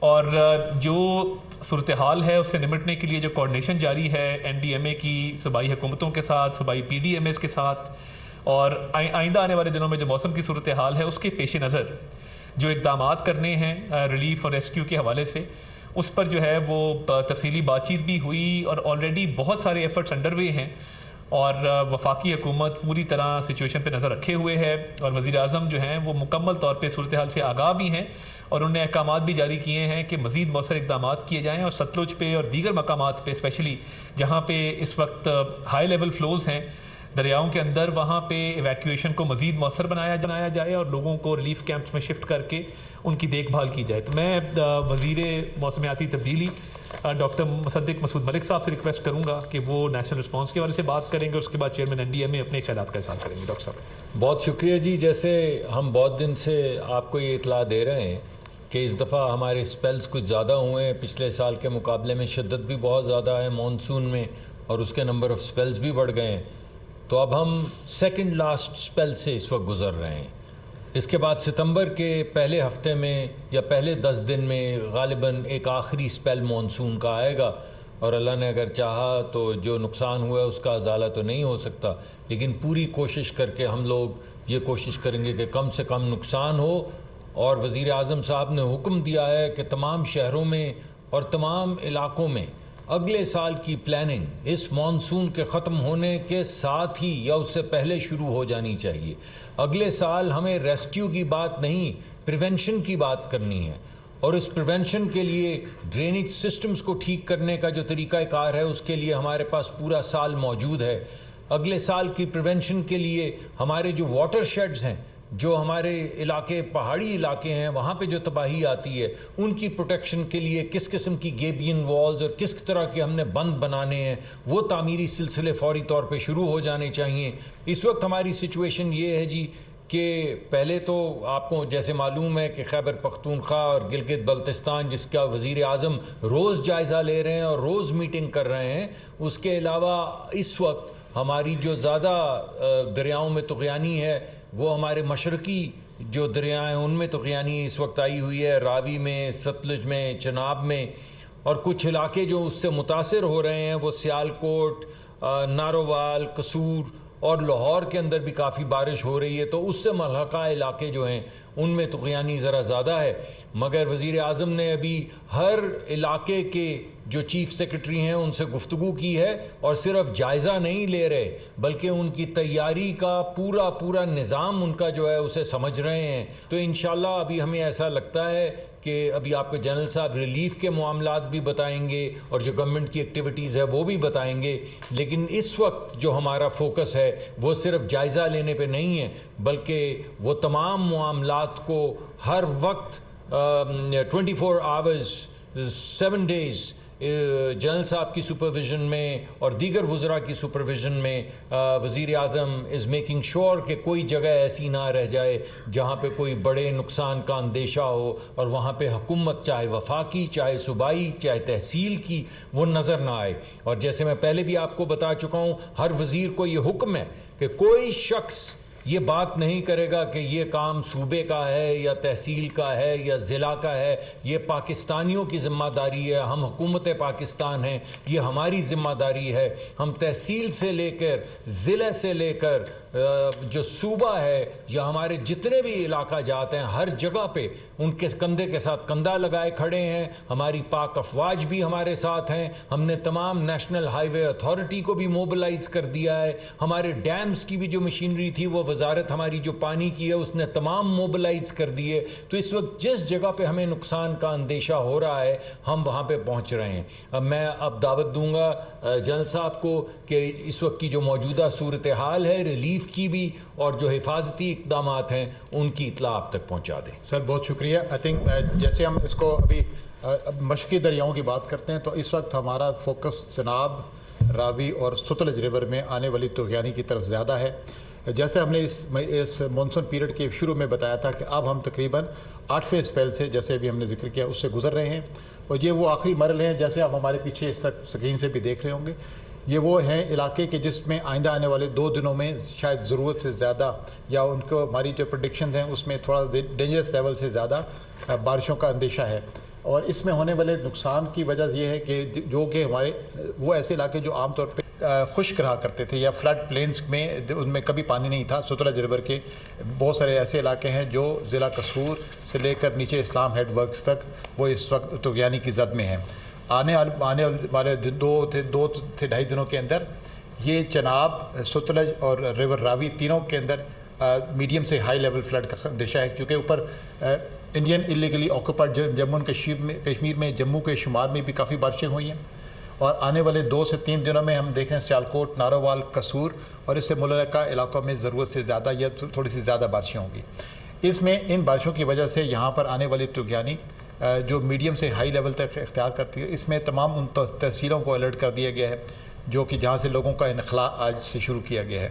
اور جو صورتحال ہے اس سے نمٹنے کے لیے جو کوارڈینیشن جاری ہے این ڈی ایم اے کی صوبائی حکومتوں کے ساتھ، صوبائی پی ڈی ایم ایز کے ساتھ، اور آئندہ آنے والے دنوں میں جو موسم کی صورتحال ہے اس کے پیش نظر جو اقدامات کرنے ہیں ریلیف اور ریسکیو کے حوالے سے، اس پر جو ہے وہ تفصیلی بات چیت بھی ہوئی، اور آلریڈی بہت سارے ایفرٹس انڈر وے ہیں، اور وفاقی حکومت پوری طرح سچویشن پہ نظر رکھے ہوئے ہے، اور وزیر اعظم جو ہیں وہ مکمل طور پہ صورتحال سے آگاہ بھی ہیں، اور انہوں نے احکامات بھی جاری کیے ہیں کہ مزید مؤثر اقدامات کیے جائیں، اور ستلج پہ اور دیگر مقامات پہ اسپیشلی جہاں پہ اس وقت ہائی لیول فلوز ہیں دریاؤں کے اندر، وہاں پہ ایویکویشن کو مزید مؤثر بنایا جائے اور لوگوں کو ریلیف کیمپس میں شفٹ کر کے ان کی دیکھ بھال کی جائے۔ تو میں وزیر موسمیاتی تبدیلی ڈاکٹر مصدق مسعود ملک صاحب سے ریکویسٹ کروں گا کہ وہ نیشنل رسپانس کے حوالے سے بات کریں گے، اس کے بعد چیئرمین این ڈی ایم اے اپنے خیالات کا اظہار کریں گے۔ ڈاکٹر صاحب بہت شکریہ جی۔ جیسے ہم بہت دن سے آپ کو یہ اطلاع دے رہے ہیں کہ اس دفعہ ہمارے اسپیلز کچھ زیادہ ہوئے ہیں، پچھلے سال کے مقابلے میں شدت بھی بہت زیادہ ہے مانسون میں، اور اس کے نمبر آف اسپیلز بھی بڑھ گئے ہیں۔ تو اب ہم سیکنڈ لاسٹ اسپیل سے اس وقت گزر رہے ہیں۔ اس کے بعد ستمبر کے پہلے ہفتے میں یا پہلے 10 دن میں غالباً ایک آخری اسپیل مانسون کا آئے گا، اور اللہ نے اگر چاہا تو جو نقصان ہوا ہے اس کا ازالہ تو نہیں ہو سکتا، لیکن پوری کوشش کر کے ہم لوگ یہ کوشش کریں گے کہ کم سے کم نقصان ہو۔ اور وزیر اعظم صاحب نے حکم دیا ہے کہ تمام شہروں میں اور تمام علاقوں میں اگلے سال کی پلاننگ اس مانسون کے ختم ہونے کے ساتھ ہی یا اس سے پہلے شروع ہو جانی چاہیے۔ اگلے سال ہمیں ریسکیو کی بات نہیں، پریونشن کی بات کرنی ہے، اور اس پریونشن کے لیے ڈرینیج سسٹمز کو ٹھیک کرنے کا جو طریقہ کار ہے اس کے لیے ہمارے پاس پورا سال موجود ہے۔ اگلے سال کی پریونشن کے لیے ہمارے جو واٹر شیڈز ہیں، جو ہمارے علاقے پہاڑی علاقے ہیں وہاں پہ جو تباہی آتی ہے، ان کی پروٹیکشن کے لیے کس قسم کی گیبین والز اور کس طرح کے ہم نے بند بنانے ہیں، وہ تعمیری سلسلے فوری طور پہ شروع ہو جانے چاہیے۔ اس وقت ہماری سچویشن یہ ہے جی کہ پہلے تو آپ کو جیسے معلوم ہے کہ خیبر پختونخوا اور گلگت بلتستان جس کا وزیر اعظم روز جائزہ لے رہے ہیں اور روز میٹنگ کر رہے ہیں، اس کے علاوہ اس وقت ہماری جو زیادہ دریاؤں میں طغیانی ہے وہ ہمارے مشرقی جو دریا ہیں ان میں طغیانی اس وقت آئی ہوئی ہے، راوی میں، ستلج میں، چناب میں، اور کچھ علاقے جو اس سے متاثر ہو رہے ہیں وہ سیالکوٹ، نارووال، قصور اور لاہور کے اندر بھی کافی بارش ہو رہی ہے، تو اس سے ملحقہ علاقے جو ہیں ان میں طغیانی ذرا زیادہ ہے۔ مگر وزیر اعظم نے ابھی ہر علاقے کے جو چیف سیکرٹری ہیں ان سے گفتگو کی ہے، اور صرف جائزہ نہیں لے رہے بلکہ ان کی تیاری کا پورا نظام ان کا جو ہے اسے سمجھ رہے ہیں۔ تو انشاءاللہ ابھی ہمیں ایسا لگتا ہے کہ ابھی آپ کے جنرل صاحب ریلیف کے معاملات بھی بتائیں گے اور جو گورنمنٹ کی ایکٹیویٹیز ہے وہ بھی بتائیں گے، لیکن اس وقت جو ہمارا فوکس ہے وہ صرف جائزہ لینے پہ نہیں ہے بلکہ وہ تمام معاملات کو ہر وقت 24 آورز 7 ڈیز جنرل صاحب کی سپرویژن میں اور دیگر وزراء کی سپرویژن میں وزیر اعظم از میکنگ شور کہ کوئی جگہ ایسی نہ رہ جائے جہاں پہ کوئی بڑے نقصان کا اندیشہ ہو، اور وہاں پہ حکومت چاہے وفاقی، چاہے صوبائی، چاہے تحصیل کی، وہ نظر نہ آئے۔ اور جیسے میں پہلے بھی آپ کو بتا چکا ہوں، ہر وزیر کو یہ حکم ہے کہ کوئی شخص یہ بات نہیں کرے گا کہ یہ کام صوبے کا ہے یا تحصیل کا ہے یا ضلع کا ہے، یہ پاکستانیوں کی ذمہ داری ہے، ہم حکومت پاکستان ہیں، یہ ہماری ذمہ داری ہے۔ ہم تحصیل سے لے کر ضلع سے لے کر جو صوبہ ہے یا ہمارے جتنے بھی علاقہ جات ہیں ہر جگہ پہ ان کے کندھے کے ساتھ کندھا لگائے کھڑے ہیں۔ ہماری پاک افواج بھی ہمارے ساتھ ہیں، ہم نے تمام نیشنل ہائی وے اتھارٹی کو بھی موبلائز کر دیا ہے، ہمارے ڈیمز کی بھی جو مشینری تھی وہ وزارت ہماری جو پانی کی ہے اس نے تمام موبلائز کر دیے۔ تو اس وقت جس جگہ پہ ہمیں نقصان کا اندیشہ ہو رہا ہے ہم وہاں پہ پہنچ رہے ہیں۔ اب میں دعوت دوں گا جنرل صاحب کو کہ اس وقت کی جو موجودہ صورتحال ہے ریلیف کی بھی اور جو حفاظتی اقدامات ہیں ان کی اطلاع آپ تک پہنچا دیں۔ سر بہت شکریہ۔ آئی تھنک جیسے ہم اس کو ابھی مشرقی دریاؤں کی بات کرتے ہیں تو اس وقت ہمارا فوکس چناب، راوی اور ستلج ریور میں آنے والی طغیانی کی طرف زیادہ ہے۔ جیسے ہم نے اس مانسون پیریڈ کے شروع میں بتایا تھا کہ اب ہم تقریباً 8ویں اسپیل سے، جیسے ابھی ہم نے ذکر کیا، اس سے گزر رہے ہیں، اور یہ وہ آخری مرحلے ہیں جیسے آپ ہمارے پیچھے اسکرین سے بھی دیکھ رہے ہوں گے۔ یہ وہ ہیں علاقے کے جس میں آئندہ آنے والے 2 دنوں میں شاید ضرورت سے زیادہ یا ان کو ہماری جو پریڈکشنز ہیں اس میں تھوڑا ڈینجرس لیول سے زیادہ بارشوں کا اندیشہ ہے۔ اور اس میں ہونے والے نقصان کی وجہ یہ ہے کہ جو کہ ہمارے وہ ایسے علاقے جو عام طور پہ خشک رہا کرتے تھے یا فلڈ پلینز میں ان میں کبھی پانی نہیں تھا، ستلج ریور کے بہت سارے ایسے علاقے ہیں جو ضلع قصور سے لے کر نیچے اسلام ہیڈ ورکس تک وہ اس وقت طغیانی کی زد میں ہیں۔ آنے والے دو سے ڈھائی دنوں کے اندر یہ چناب، ستلج اور ریور راوی تینوں کے اندر میڈیم سے ہائی لیول فلڈ کا اندیشہ ہے، کیونکہ اوپر انڈین ایلیگلی آکوپائڈ جموں کشمیر میں جموں کے شمال میں بھی کافی بارشیں ہوئی ہیں، اور آنے والے 2 سے 3 دنوں میں ہم دیکھ رہے ہیں سیالکوٹ، نارووال، قصور اور اس سے متعلقہ علاقوں میں ضرورت سے زیادہ یا تھوڑی سی زیادہ بارشیں ہوں گی۔ اس میں ان بارشوں کی وجہ سے یہاں پر آنے والی طغیانی جو میڈیم سے ہائی لیول تک اختیار کرتی ہے، اس میں تمام ان تحصیلوں کو الرٹ کر دیا گیا ہے جو کہ جہاں سے لوگوں کا انخلاء آج سے شروع کیا گیا ہے۔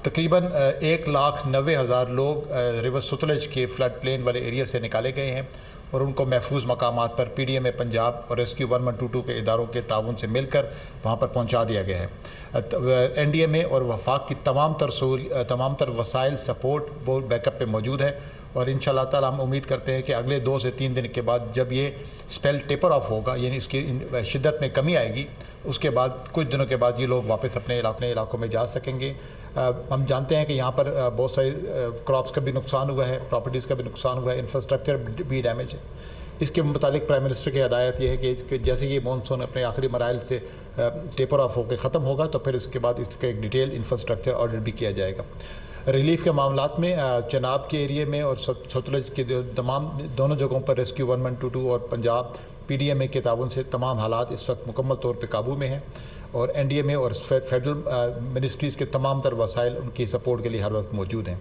تقریباً 1,90,000 لوگ ریور ستلج کے فلڈ پلین والے ایریا سے نکالے گئے ہیں اور ان کو محفوظ مقامات پر PDMA پنجاب اور ریسکیو 1122 کے اداروں کے تعاون سے مل کر وہاں پر پہنچا دیا گیا ہے۔ NDMA اور وفاق کی تمام تر وسائل سپورٹ وہ بیک اپ پہ موجود ہے، اور انشاءاللہ تعالی ہم امید کرتے ہیں کہ اگلے 2 سے 3 دن کے بعد جب یہ سپیل ٹیپر آف ہوگا، یعنی اس کی شدت میں کمی آئے گی، اس کے بعد کچھ دنوں کے بعد یہ لوگ واپس اپنے علاقوں میں جا سکیں گے۔ ہم جانتے ہیں کہ یہاں پر بہت ساری کراپس کا بھی نقصان ہوا ہے، پراپرٹیز کا بھی نقصان ہوا ہے، انفراسٹرکچر بھی ڈیمیج ہے۔ اس کے متعلق پرائم منسٹر کی ہدایت یہ ہے کہ جیسے یہ مانسون اپنے آخری مراحل سے ٹیپر آف ہو کے ختم ہوگا تو پھر اس کے بعد اس کا ایک ڈیٹیل انفراسٹرکچر آڈٹ بھی کیا جائے گا۔ ریلیف کے معاملات میں چناب کے ایریے میں اور ستلج کے دونوں جگہوں پر ریسکیو 1122 اور پنجاب PDMA کے تعاون سے تمام حالات اس وقت مکمل طور پہ قابو میں ہیں، اور NDMA اور فیڈرل منسٹریز کے تمام تر وسائل ان کی سپورٹ کے لیے ہر وقت موجود ہیں۔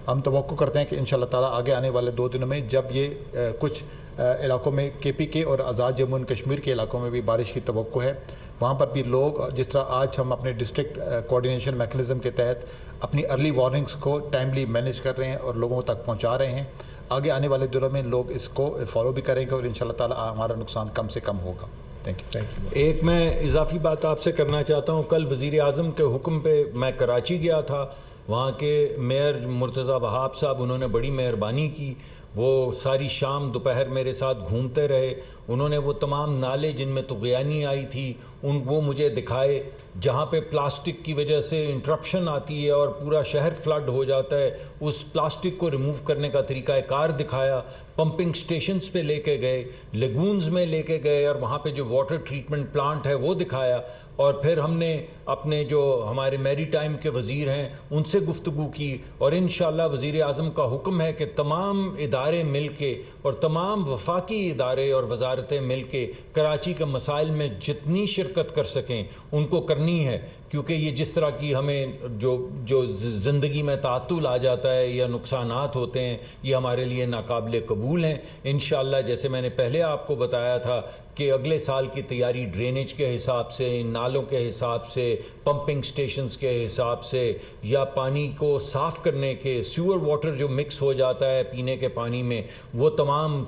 ہم توقع کرتے ہیں کہ انشاءاللہ تعالیٰ آگے آنے والے 2 دنوں میں جب یہ کچھ علاقوں میں KPK اور آزاد جموں اینڈ کشمیر کے علاقوں میں بھی بارش کی توقع ہے، وہاں پر بھی لوگ جس طرح آج ہم اپنے ڈسٹرکٹ کوآرڈینیشن میکنزم کے تحت اپنی ارلی وارننگز کو ٹائملی مینیج کر رہے ہیں اور لوگوں تک پہنچا رہے ہیں، آگے آنے والے دنوں میں لوگ اس کو فالو بھی کریں گے اور انشاءاللہ تعالیٰ ہمارا نقصان کم سے کم ہوگا۔ Thank you. ایک میں اضافی بات آپ سے کرنا چاہتا ہوں، کل وزیر اعظم کے حکم پہ میں کراچی گیا تھا، وہاں کے میئر مرتضیٰ وہاب صاحب انہوں نے بڑی مہربانی کی، وہ ساری شام دوپہر میرے ساتھ گھومتے رہے، انہوں نے وہ تمام نالے جن میں طغیانی آئی تھی وہ مجھے دکھائے، جہاں پہ پلاسٹک کی وجہ سے انٹرپشن آتی ہے اور پورا شہر فلڈ ہو جاتا ہے، اس پلاسٹک کو ریموو کرنے کا طریقہ کار دکھایا، پمپنگ سٹیشنز پہ لے کے گئے، لیگونز میں لے کے گئے اور وہاں پہ جو واٹر ٹریٹمنٹ پلانٹ ہے وہ دکھایا، اور پھر ہم نے اپنے جو ہمارے میری ٹائم کے وزیر ہیں ان سے گفتگو کی، اور انشاءاللہ وزیر اعظم کا حکم ہے کہ تمام ادارے مل کے اور تمام وفاقی ادارے اور وزارتیں مل کے کراچی کے مسائل میں جتنی شرکت کر سکیں ان کو کرنی ہے، کیونکہ یہ جس طرح کی ہمیں جو زندگی میں تعطل آ جاتا ہے یا نقصانات ہوتے ہیں یہ ہمارے لیے ناقابل قبول ہیں۔ انشاءاللہ جیسے میں نے پہلے آپ کو بتایا تھا کہ اگلے سال کی تیاری ڈرینیج کے حساب سے، نالوں کے حساب سے، پمپنگ سٹیشنز کے حساب سے، یا پانی کو صاف کرنے کے سیور واٹر جو مکس ہو جاتا ہے پینے کے پانی میں، وہ تمام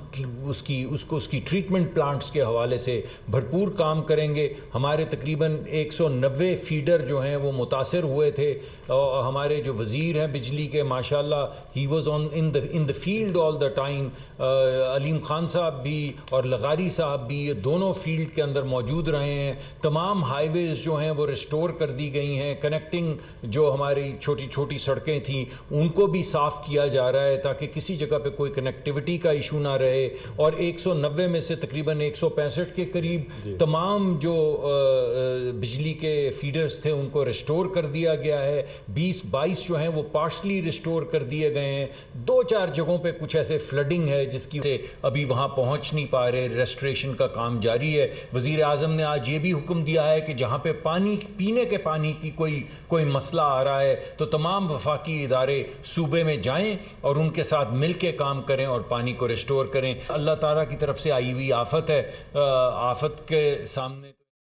اس کی ٹریٹمنٹ پلانٹس کے حوالے سے بھرپور کام کریں گے۔ ہمارے تقریباً 190 فیڈر جو ہیں وہ متاثر ہوئے تھے، اور ہمارے جو وزیر ہیں بجلی کے ماشاءاللہ he was in the field all the time, Aleem Khan صاحب بھی اور لغاری صاحب بھی یہ دونوں فیلڈ کے اندر موجود رہے ہیں۔ تمام ہائی ویز جو ہیں وہ ریسٹور کر دی گئی ہیں، کنیکٹنگ جو ہماری چھوٹی چھوٹی سڑکیں تھیں ان کو بھی صاف کیا جا رہا ہے تاکہ کسی جگہ پہ کوئی کنیکٹیوٹی کا ایشو نہ رہے، اور 190 میں سے تقریباً 165 کے قریب تمام جو بجلی کے فیڈرز تھے ان کو ریسٹور کر دیا گیا ہے، 20-22 جو ہیں وہ پارشلی ریسٹور کر دیے گئے ہیں۔ 2-4 جگہوں پہ کچھ ایسے فلڈنگ ہے جس کی وجہ سے ابھی وہاں پہنچ نہیں پا رہے، ریسٹوریشن کا کام جاری ہے۔ وزیر اعظم نے آج یہ بھی حکم دیا ہے کہ جہاں پہ پینے کے پانی کی کوئی مسئلہ آ رہا ہے تو تمام وفاقی ادارے صوبے میں جائیں اور ان کے ساتھ مل کے کام کریں اور پانی کو ریسٹور کریں۔ اللہ تعالیٰ کی طرف سے آئی ہوئی آفت ہے، آفت کے سامنے